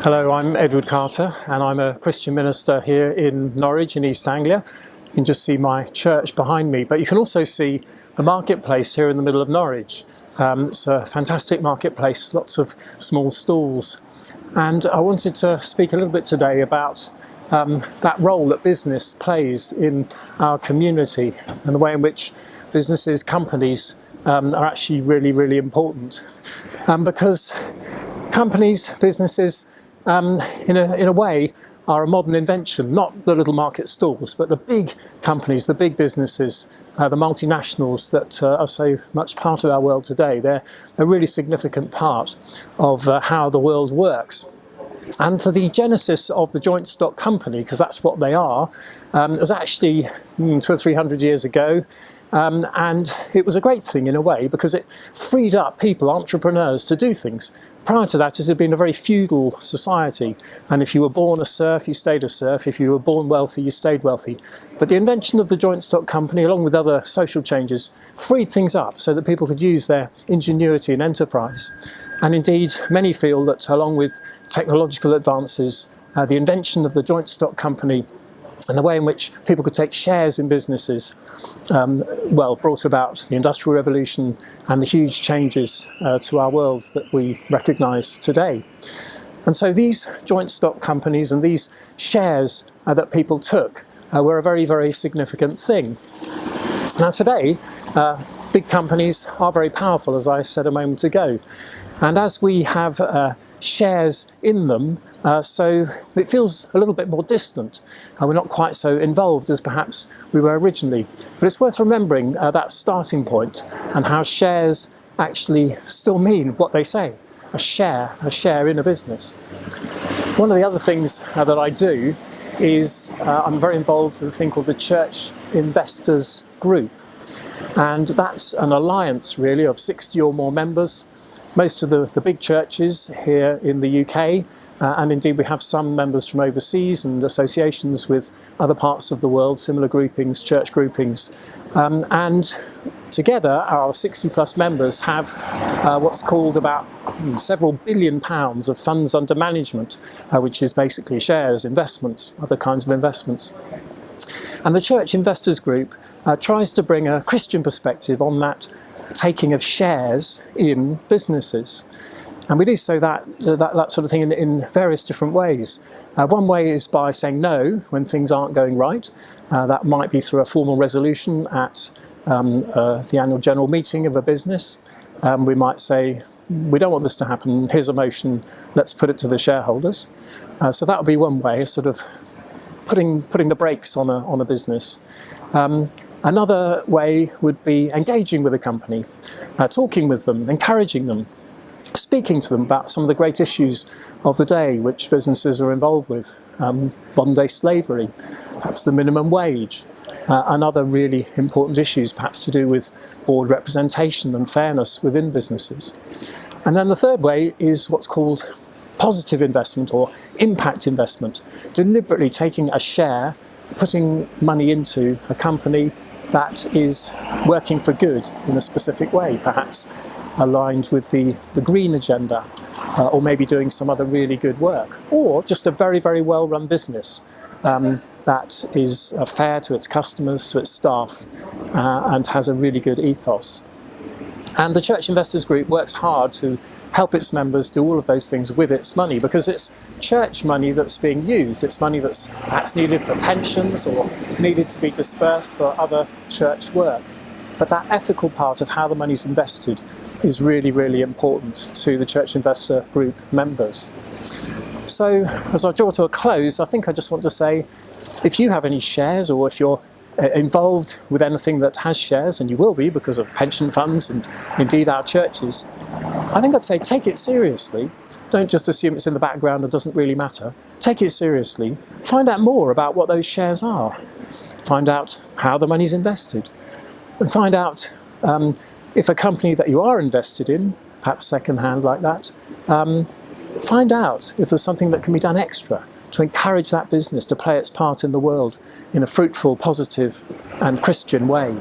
Hello, I'm Edward Carter and I'm a Christian minister here in Norwich in East Anglia. You can just see my church behind me, but you can also see the marketplace here in the middle of Norwich. It's a fantastic marketplace, lots of small stalls. And I wanted to speak a little bit today about that role that business plays in our community and the way in which businesses, companies are actually really important. Because companies, businesses, in a way, are a modern invention, not the little market stalls, but the big companies, the big businesses, the multinationals that are so much part of our world today. They're a really significant part of how the world works. And to the genesis of the joint stock company, because that's what they are, was actually 200 or 300 years ago. And it was a great thing in a way because it freed up people, entrepreneurs, to do things. Prior to that, it had been a very feudal society. And if you were born a serf, you stayed a serf. If you were born wealthy, you stayed wealthy. But the invention of the joint stock company, along with other social changes, freed things up so that people could use their ingenuity and enterprise. And indeed, many feel that along with technological advances, the invention of the joint stock company and the way in which people could take shares in businesses, brought about the Industrial Revolution and the huge changes to our world that we recognise today. And so these joint stock companies and these shares that people took were a very significant thing. Now today, big companies are very powerful, as I said a moment ago. And as we have shares in them, so it feels a little bit more distant. We're not quite so involved as perhaps we were originally. But it's worth remembering that starting point and how shares actually still mean what they say, a share in a business. One of the other things that I do is I'm very involved with a thing called the Church Investors Group. And that's an alliance really of 60 or more members. Most of the big churches here in the UK, and indeed we have some members from overseas and associations with other parts of the world, similar groupings, church groupings. And together our 60 plus members have what's called about several billion pounds of funds under management, which is basically shares, investments, other kinds of investments. And the Church Investors Group tries to bring a Christian perspective on that taking of shares in businesses. And we do so that sort of thing in various different ways. One way is by saying no when things aren't going right. That might be through a formal resolution at the annual general meeting of a business. We might say, we don't want this to happen, here's a motion, let's put it to the shareholders. So that would be one way, sort of putting the brakes on a business. Another way would be engaging with a company, talking with them, encouraging them, speaking to them about some of the great issues of the day which businesses are involved with, modern day slavery, perhaps the minimum wage, and other really important issues perhaps to do with board representation and fairness within businesses. And then the third way is what's called positive investment or impact investment, deliberately taking a share, putting money into a company that is working for good in a specific way, perhaps aligned with the green agenda, or maybe doing some other really good work, or just a very well-run business that is fair to its customers, to its staff, and has a really good ethos. And the Church Investors Group works hard to help its members do all of those things with its money, because it's church money that's being used. It's money that's perhaps needed for pensions or needed to be dispersed for other church work. But that ethical part of how the money's invested is really important to the Church Investor Group members. So as I draw to a close, I think I just want to say, if you have any shares or if you're involved with anything that has shares, and you will be because of pension funds and indeed our churches, I think I'd say take it seriously. Don't just assume it's in the background and doesn't really matter. Take it seriously. Find out more about what those shares are. Find out how the money's invested. And find out if a company that you are invested in, perhaps second-hand like that, find out if there's something that can be done extra to encourage that business to play its part in the world in a fruitful, positive and Christian way.